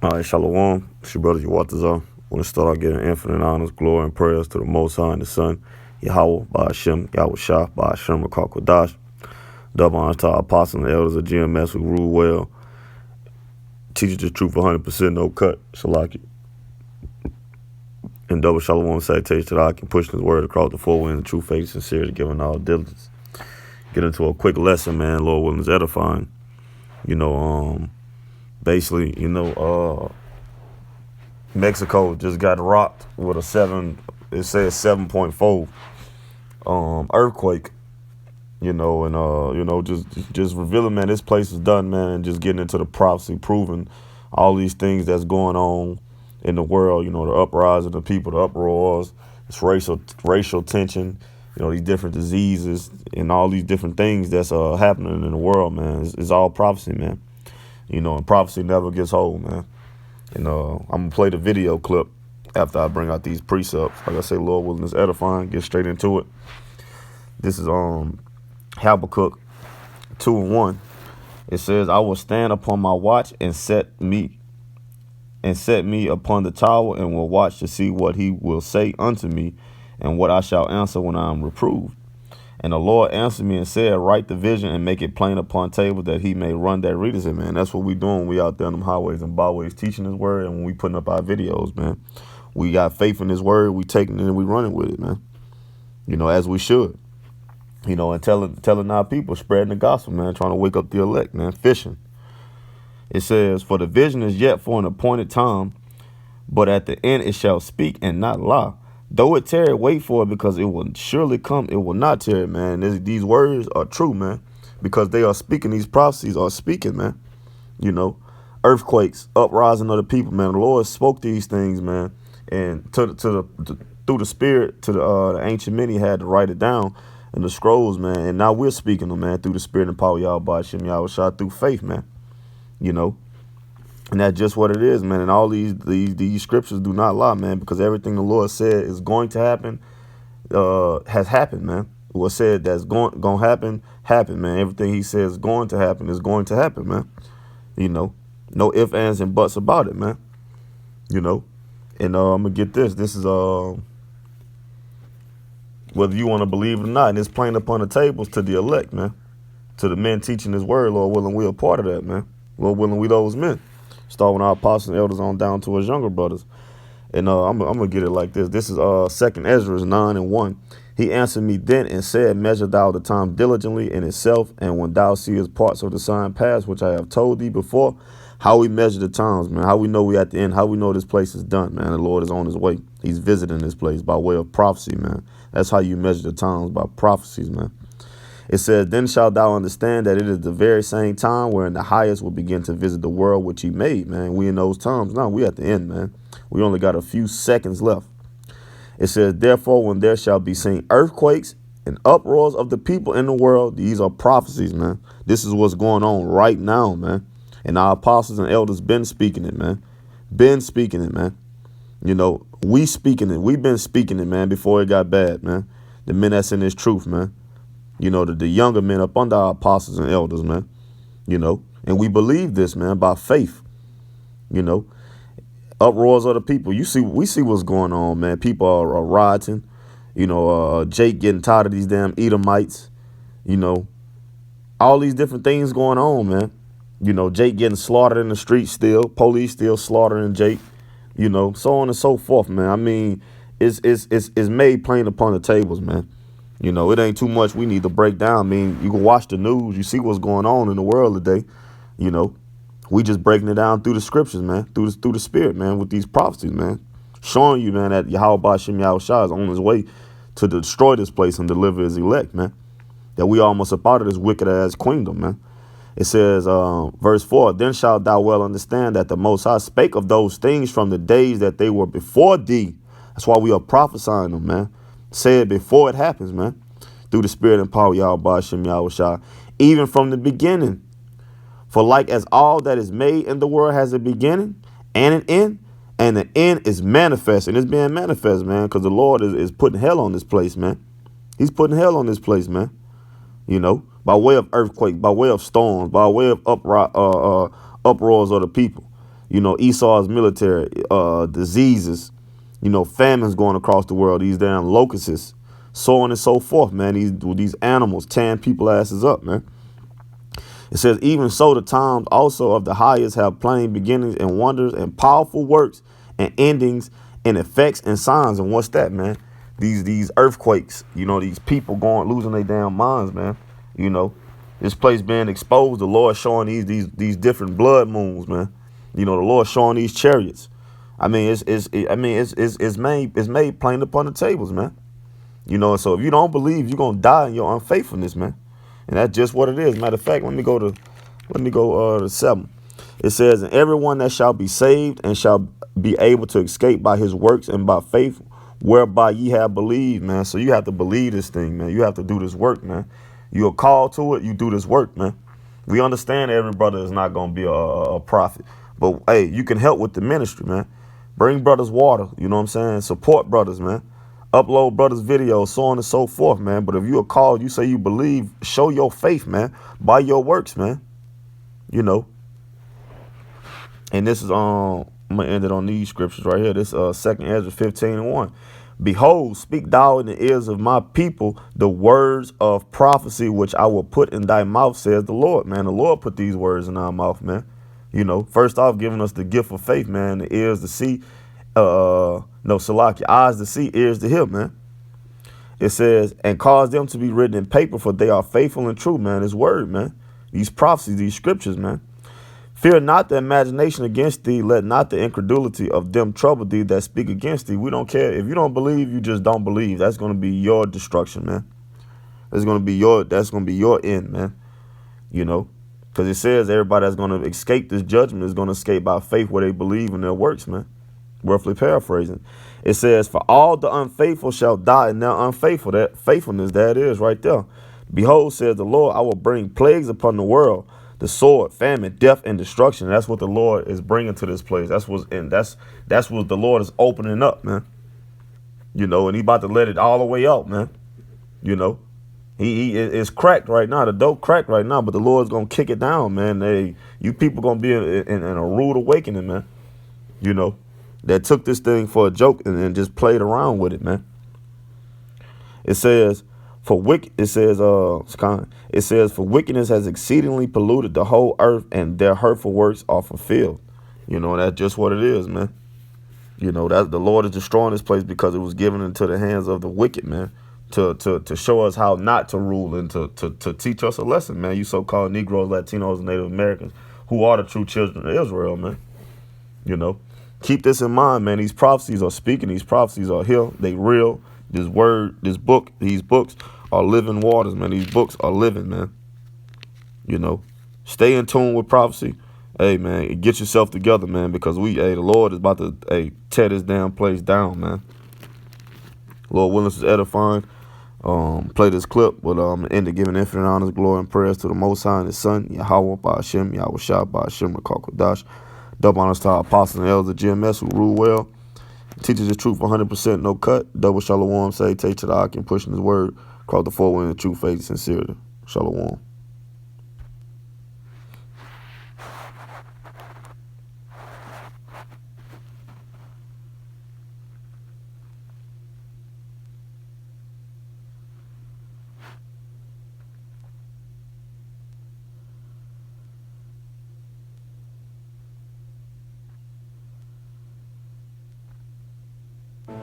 All right, Shalom. It's your brother Yawatazar. I want to start out giving infinite honors, glory, and prayers to the Most High and the Son, Yahweh, Ba'ashem, Yahweh Shah, Ba'ashem, Kodash. Double honors to our apostles and elders of GMS who rule well, teach the truth 100%, no cut, Shalaki. And double shalom salutation to the I can push this word across the four winds, true faith, sincerity, giving all diligence. Get into a quick lesson, man. Lord willing is edifying. Basically, Mexico just got rocked with a it says 7.4 earthquake, just revealing, man, this place is done, man, and just getting into the prophecy, proving all these things that's going on in the world, the uprising of the people, the uproars, this racial tension, these different diseases and all these different things that's happening in the world, man. It's all prophecy, man. And prophecy never gets old, man. And I'm gonna play the video clip after I bring out these precepts. Like I say, Lord willing is edifying. Get straight into it. This is Habakkuk 2:1. It says, "I will stand upon my watch and set me upon the tower, and will watch to see what he will say unto me, and what I shall answer when I am reproved. And the Lord answered me and said, Write the vision and make it plain upon tables that he may run that readers it." Man, that's what we doing. We out there on them highways and byways teaching his word, and when we putting up our videos, man, we got faith in his word. We taking it and we running with it, man. As we should. And telling our people, spreading the gospel, man, trying to wake up the elect, man, fishing. It says, "For the vision is yet for an appointed time, but at the end it shall speak and not lie. Though it tarry, wait for it, because it will surely come. It will not tarry," man. These words are true, man, because they are speaking. These prophecies are speaking, man. Earthquakes, uprising of the people, man. The Lord spoke these things, man, and through the Spirit to the ancient men, he had to write it down in the scrolls, man. And now we're speaking them, man, through the Spirit and power, Yahweh Shem Yahweh Shah, through faith, man. And that's just what it is, man. And all these scriptures do not lie, man, because everything the Lord said is going to happen has happened, man. What said that's going to happen, man. Everything he says is going to happen is going to happen, man. No ifs, ands, and buts about it, man. And I'm gonna get this. This is whether you want to believe it or not, and it's plain upon the tables to the elect, man. To the men teaching his word, Lord willing, we are part of that, man. Lord willing, we those men. Start with our apostles and elders on down to his younger brothers. And I'm gonna get it like this. This is 2 Ezra 9:1. "He answered me then and said, Measure thou the time diligently in itself, and when thou seest parts of the sign pass, which I have told thee before." How we measure the times, man. How we know we at the end. How we know this place is done, man. The Lord is on his way. He's visiting this place by way of prophecy, man. That's how you measure the times, by prophecies, man. It says, "Then shalt thou understand that it is the very same time wherein the highest will begin to visit the world which he made," man. We in those times now. We at the end, man. We only got a few seconds left. It says, "Therefore, when there shall be seen earthquakes and uproars of the people in the world," these are prophecies, man. This is what's going on right now, man. And our apostles and elders been speaking it, man. Been speaking it, man. We speaking it. We've been speaking it, man, before it got bad, man. The men that's in this truth, man. The younger men up under our apostles and elders, man. And we believe this, man, by faith. Uproars of the people. We see what's going on, man. People are rioting. Jake getting tired of these damn Edomites. All these different things going on, man. Jake getting slaughtered in the street still. Police still slaughtering Jake. So on and so forth, man. I mean, it's made plain upon the tables, man. It ain't too much we need to break down. I mean, you can watch the news. You see what's going on in the world today. We just breaking it down through the scriptures, man. Through the Spirit, man, with these prophecies, man. Showing you, man, that Yahweh Shem Yahweh Shah is on his way to destroy this place and deliver his elect, man. That we almost up out of this wicked ass queendom, man. It says, verse 4, "Then shalt thou well understand that the Most High spake of those things from the days that they were before thee." That's why we are prophesying them, man. Say it before it happens, man. Through the Spirit and power, Yahweh Shem Yahweh Shah. "Even from the beginning. For like as all that is made in the world has a beginning and an end, and the end is manifest." And it's being manifest, man, because the Lord is putting hell on this place, man. He's putting hell on this place, man. By way of earthquake, by way of storms, by way of uproars of the people. You know, Esau's military, diseases, you know, famines going across the world, these damn locusts, so on and so forth, man. These animals tearing people asses up, man. It says, even so, the times also of the highest have plain beginnings and wonders and powerful works and endings and effects and signs. And what's that, man? These earthquakes, you know, these people losing their damn minds, man. You know, this place being exposed, the Lord showing these different blood moons, man. You know, the Lord showing these chariots. I mean, it's made plain upon the tables, man. You know, so if you don't believe, you're gonna die in your unfaithfulness, man. And that's just what it is. Matter of fact, let me go to 7. It says, and everyone that shall be saved and shall be able to escape by his works and by faith, whereby ye have believed, man. So you have to believe this thing, man. You have to do this work, man. You're called to it. You do this work, man. We understand every brother is not going to be a prophet. But, hey, you can help with the ministry, man. Bring brothers water, you know what I'm saying? Support brothers, man. Upload brothers' videos, so on and so forth, man. But if you are called, you say you believe, show your faith, man, by your works, man. You know. And this is, I'm going to end it on these scriptures right here. This 2nd Ezra 15:1. Behold, speak thou in the ears of my people the words of prophecy which I will put in thy mouth, says the Lord, man. The Lord put these words in our mouth, man. You know, first off, giving us the gift of faith, man, the ears to see, Salaki, eyes to see, ears to hear, man. It says, and cause them to be written in paper, for they are faithful and true, man. His word, man. These prophecies, these scriptures, man. Fear not the imagination against thee. Let not the incredulity of them trouble thee that speak against thee. We don't care. If you don't believe, you just don't believe. That's going to be your destruction, man. That's going to be your end, man. You know, because it says everybody that's going to escape this judgment is going to escape by faith where they believe in their works, man. Roughly paraphrasing. It says, for all the unfaithful shall die in their unfaithful. That faithfulness, that is right there. Behold, says the Lord, I will bring plagues upon the world, the sword, famine, death, and destruction. That's what the Lord is bringing to this place. That's what the Lord is opening up, man. You know, and he about to let it all the way out, man. You know, he is cracked right now. The dope cracked right now, but the Lord's gonna kick it down, man. You people gonna be in a rude awakening, man. You know, that took this thing for a joke and just played around with it, man. It says, for wickedness has exceedingly polluted the whole earth, and their hurtful works are fulfilled. You know, that's just what it is, man. You know, that the Lord is destroying this place because it was given into the hands of the wicked, man, to show us how not to rule and to teach us a lesson, man. You so-called Negroes, Latinos, and Native Americans, who are the true children of Israel, man. You know, keep this in mind, man. These prophecies are speaking. These prophecies are here. They real. This word, this book, these books are living waters, man. These books are living, man. You know, stay in tune with prophecy. Hey, man, get yourself together, man, because the Lord is about to, tear this damn place down, man. Lord willing, this is edifying. Play this clip, but end it giving infinite honors, glory, and prayers to the Most High and His Son, Yahweh Ba'Hashem, Yahweh Shah Ba'Hashem, Rakakwadash. Double honors to our apostles and elders of GMS who rule well. Teaches the truth 100%, no cut. Double shalom, say, take to the Ak and pushing his word. Across the four winds of true faith, sincerity. Shalom.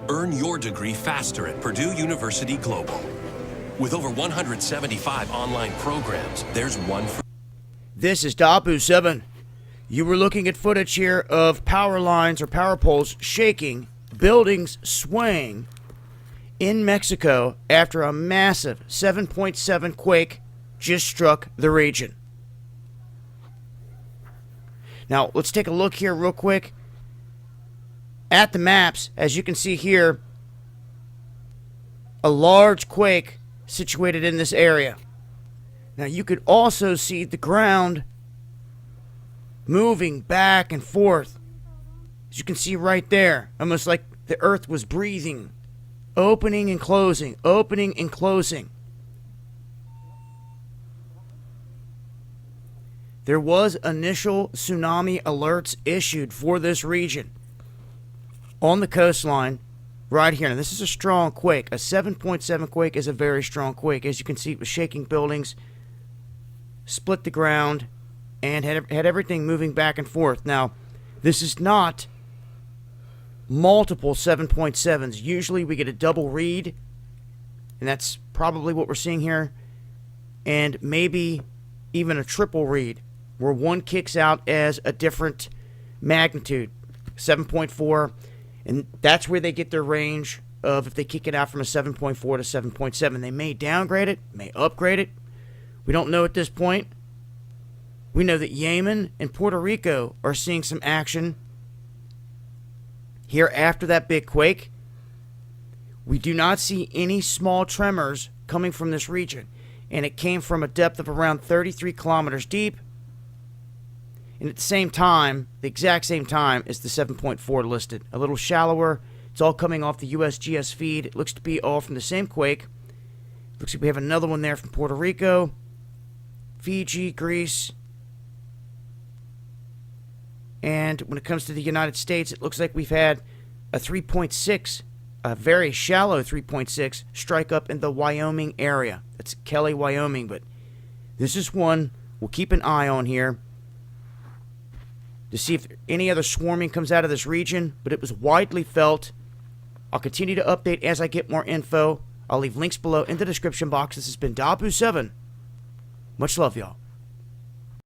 Earn your degree faster at Purdue University Global. With over 175 online programs, there's one for... This is Dabu7. You were looking at footage here of power lines or power poles shaking, buildings swaying in Mexico after a massive 7.7 quake just struck the region. Now, let's take a look here real quick at the maps. As you can see here, a large quake situated in this area. Now, you could also see the ground moving back and forth. As you can see right there, almost like the earth was breathing, opening and closing, opening and closing. there was initial tsunami alerts issued for this region on the coastline right here. Now, this is a strong quake. A 7.7 quake is a very strong quake. As you can see, it was shaking buildings, split the ground, and had everything moving back and forth. Now, this is not multiple 7.7s. Usually we get a double read, and that's probably what we're seeing here, and maybe even a triple read, where one kicks out as a different magnitude, 7.4, and that's where they get their range of if they kick it out from a 7.4 to 7.7. They may downgrade it, may upgrade it. We don't know at this point. We know that Yemen and Puerto Rico are seeing some action here after that big quake. We do not see any small tremors coming from this region, and it came from a depth of around 33 kilometers deep. And at the same time, the exact same time as the 7.4 listed. A little shallower. It's all coming off the USGS feed. It looks to be all from the same quake. Looks like we have another one there from Puerto Rico, Fiji, Greece. And when it comes to the United States, it looks like we've had a 3.6, a very shallow 3.6, strike up in the Wyoming area. That's Kelly, Wyoming. But this is one we'll keep an eye on here to see if any other swarming comes out of this region, but it was widely felt. I'll continue to update as I get more info. I'll leave links below in the description box. This has been Dabu7. Much love, y'all.